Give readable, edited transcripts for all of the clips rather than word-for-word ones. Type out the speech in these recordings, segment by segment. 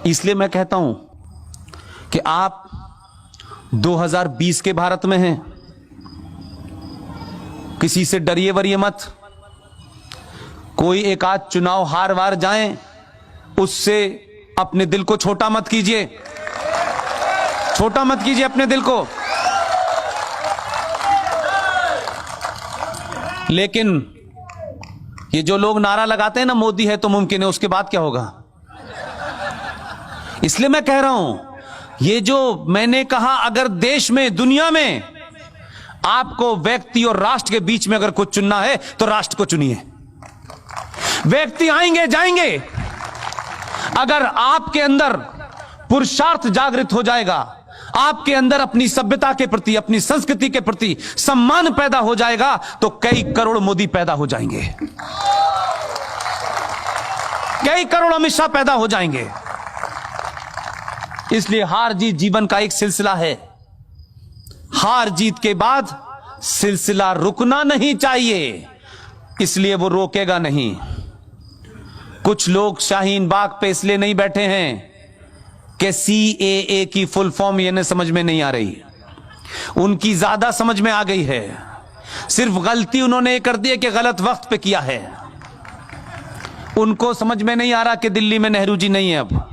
इसलिए मैं कहता हूं कि आप 2020 के भारत में हैं। किसी से डरिए वरिए मत। कोई एक आध चुनाव हार वार जाए, उससे अपने दिल को छोटा मत कीजिए। छोटा मत कीजिए अपने दिल को। लेकिन ये जो लोग नारा लगाते हैं ना, मोदी है तो मुमकिन है, उसके बाद क्या होगा? इसलिए मैं कह रहा हूं, ये जो मैंने कहा, अगर देश में, दुनिया में आपको व्यक्ति और राष्ट्र के बीच में अगर कुछ चुनना है तो राष्ट्र को चुनिए। व्यक्ति आएंगे जाएंगे, अगर आपके अंदर पुरुषार्थ जागृत हो जाएगा, आपके अंदर अपनी सभ्यता के प्रति, अपनी संस्कृति के प्रति सम्मान पैदा हो जाएगा, तो कई करोड़ मोदी पैदा हो जाएंगे, कई करोड़ अमित शाह पैदा हो जाएंगे। इसलिए हार जीत जीवन का एक सिलसिला है। हार जीत के बाद सिलसिला रुकना नहीं चाहिए, इसलिए वो रोकेगा नहीं। कुछ लोग शाहीन बाग पे इसलिए नहीं बैठे हैं कि CAA की फुल फॉर्म ये समझ में नहीं आ रही। उनकी ज्यादा समझ में आ गई है। सिर्फ गलती उन्होंने कर दी है कि गलत वक्त पे किया है। उनको समझ में नहीं आ रहा कि दिल्ली में नेहरू जी नहीं है। अब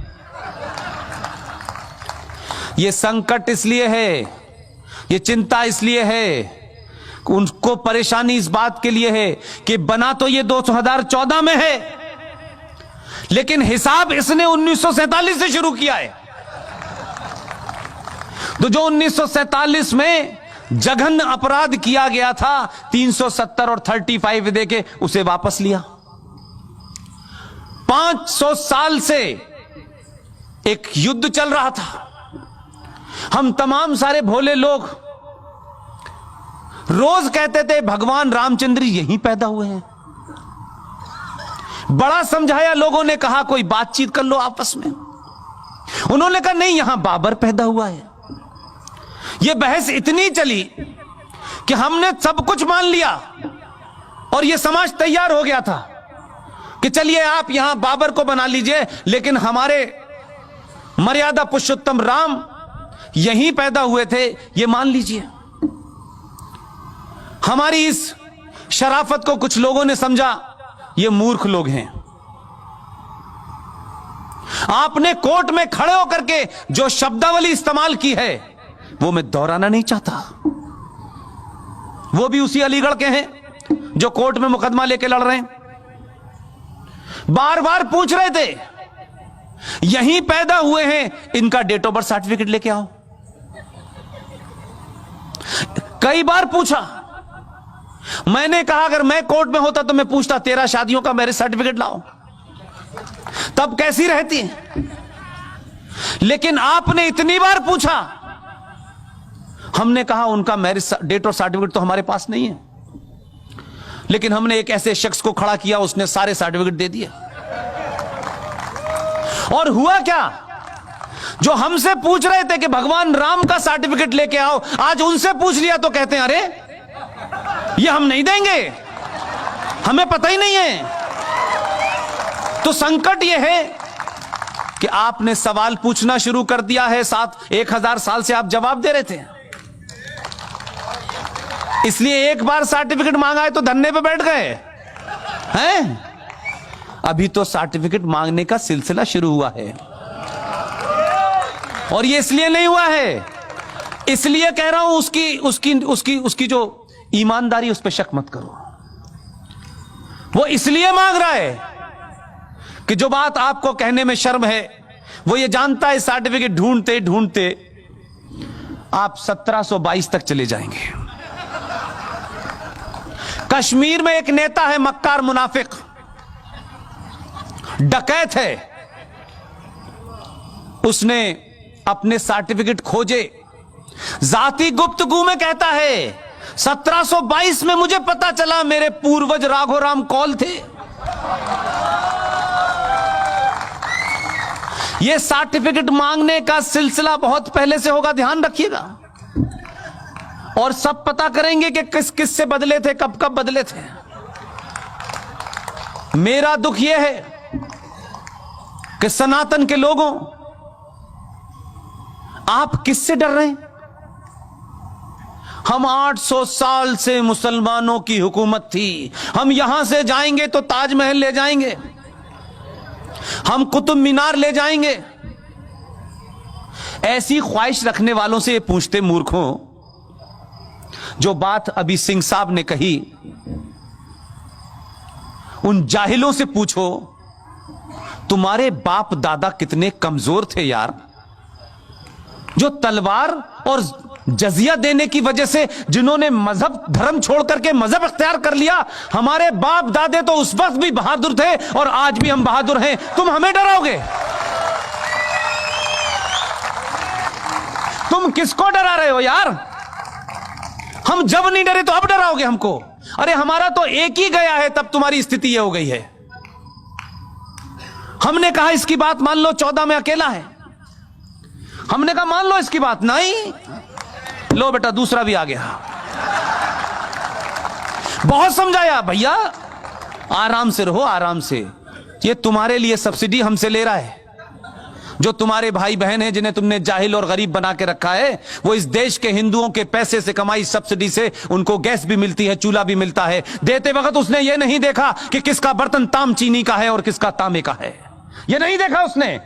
ये संकट इसलिए है, ये चिंता इसलिए है, उनको परेशानी इस बात के लिए है कि बना तो ये 2014 में है, लेकिन हिसाब इसने 1947 से शुरू किया है। तो जो 1947 में जघन्य अपराध किया गया था, 370 और 35 दे के उसे वापस लिया। 500 साल से एक युद्ध चल रहा था। हम तमाम सारे भोले लोग रोज कहते थे भगवान रामचंद्र यहीं पैदा हुए हैं। बड़ा समझाया, लोगों ने कहा कोई बातचीत कर लो आपस में। उन्होंने कहा नहीं, यहां बाबर पैदा हुआ है। यह बहस इतनी चली कि हमने सब कुछ मान लिया और यह समाज तैयार हो गया था कि चलिए आप यहां बाबर को बना लीजिए, लेकिन हमारे मर्यादा पुरुषोत्तम राम यहीं पैदा हुए थे, यह मान लीजिए। हमारी इस शराफत को कुछ लोगों ने समझा ये मूर्ख लोग हैं। आपने कोर्ट में खड़े होकर के जो शब्दावली इस्तेमाल की है वो मैं दोहराना नहीं चाहता। वो भी उसी अलीगढ़ के हैं जो कोर्ट में मुकदमा लेके लड़ रहे हैं। बार बार पूछ रहे थे यहीं पैदा हुए हैं, इनका डेट ऑफ बर्थ सर्टिफिकेट लेके आओ। कई बार पूछा। मैंने कहा अगर मैं कोर्ट में होता तो मैं पूछता 13 शादियों का मैरिज सर्टिफिकेट लाओ, तब कैसी रहती है। लेकिन आपने इतनी बार पूछा, हमने कहा उनका मैरिज डेट और सर्टिफिकेट तो हमारे पास नहीं है, लेकिन हमने एक ऐसे शख्स को खड़ा किया, उसने सारे सर्टिफिकेट दे दिए। और हुआ क्या, जो हमसे पूछ रहे थे कि भगवान राम का सर्टिफिकेट लेके आओ, आज उनसे पूछ लिया तो कहते हैं अरे ये हम नहीं देंगे, हमें पता ही नहीं है। तो संकट यह है कि आपने सवाल पूछना शुरू कर दिया है। 1000 साल से आप जवाब दे रहे थे, इसलिए एक बार सर्टिफिकेट मांगा है तो धरने पे बैठ गए हैं। अभी तो सर्टिफिकेट मांगने का सिलसिला शुरू हुआ है, और ये इसलिए नहीं हुआ है, इसलिए कह रहा हूं उसकी जो ईमानदारी, उस पर शक मत करो। वो इसलिए मांग रहा है कि जो बात आपको कहने में शर्म है, वो ये जानता है सर्टिफिकेट ढूंढते ढूंढते आप 1722 तक चले जाएंगे। कश्मीर में एक नेता है, मक्कार मुनाफिक, डकैत है। उसने अपने सर्टिफिकेट खोजे, जाति गुप्तगू में कहता है 1722 में मुझे पता चला मेरे पूर्वज राघोराम कौल थे। यह सर्टिफिकेट मांगने का सिलसिला बहुत पहले से होगा, ध्यान रखिएगा। और सब पता करेंगे कि किस किस से बदले थे, कब कब बदले थे। मेरा दुख यह है कि सनातन के लोगों, आप किससे डर रहे हैं? हम 800 साल से मुसलमानों की हुकूमत थी। हम यहां से जाएंगे तो ताजमहल ले जाएंगे, हम कुतुब मीनार ले जाएंगे। ऐसी ख्वाहिश रखने वालों से पूछते, मूर्खों, जो बात अभी सिंह साहब ने कही, उन जाहिलों से पूछो, तुम्हारे बाप दादा कितने कमजोर थे यार, जो तलवार और जजिया देने की वजह से जिन्होंने मजहब धर्म छोड़ करके मजहब अख्तियार कर लिया। हमारे बाप दादे तो उस वक्त भी बहादुर थे और आज भी हम बहादुर हैं। तुम हमें डराओगे? तुम किसको डरा रहे हो यार? हम जब नहीं डरे तो अब डराओगे हमको? अरे हमारा तो एक ही गया है, तब तुम्हारी स्थिति ये हो गई है। हमने कहा इसकी बात मान लो, 14 में अकेला है। हमने कहा मान लो इसकी बात, नहीं, लो बेटा दूसरा भी आ गया। बहुत समझाया, भैया आराम से रहो, आराम से। ये तुम्हारे लिए सब्सिडी हमसे ले रहा है। जो तुम्हारे भाई बहन हैं जिन्हें तुमने जाहिल और गरीब बना के रखा है, वो इस देश के हिंदुओं के पैसे से कमाई सब्सिडी से उनको गैस भी मिलती है, चूल्हा भी मिलता है। देते वक्त उसने ये नहीं देखा कि किसका बर्तन ताम चीनी का है और किसका तांबे का है, ये नहीं देखा उसने।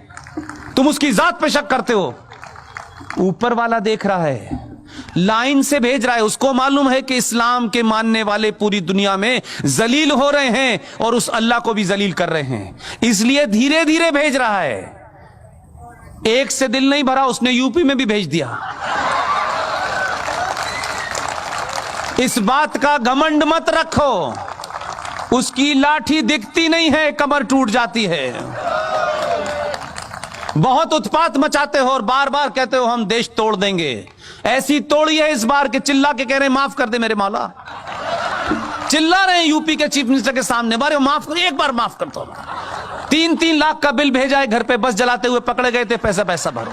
तुम उसकी जात पे शक करते हो। ऊपर वाला देख रहा है, लाइन से भेज रहा है। उसको मालूम है कि इस्लाम के मानने वाले पूरी दुनिया में जलील हो रहे हैं और उस अल्लाह को भी जलील कर रहे हैं, इसलिए धीरे धीरे भेज रहा है। एक से दिल नहीं भरा, उसने यूपी में भी भेज दिया। इस बात का घमंड मत रखो, उसकी लाठी दिखती नहीं है, कमर टूट जाती है। बहुत उत्पात मचाते हो और बार बार कहते हो हम देश तोड़ देंगे। ऐसी तोड़ी है इस बार के चिल्ला के कह रहे हैं माफ कर दे मेरे मौला। चिल्ला रहे हैं यूपी के चीफ मिनिस्टर के सामने, बारे माफ कर, एक बार माफ कर दो। 3-3 लाख का बिल भेजा है घर पे, बस जलाते हुए पकड़े गए थे, पैसा भरो।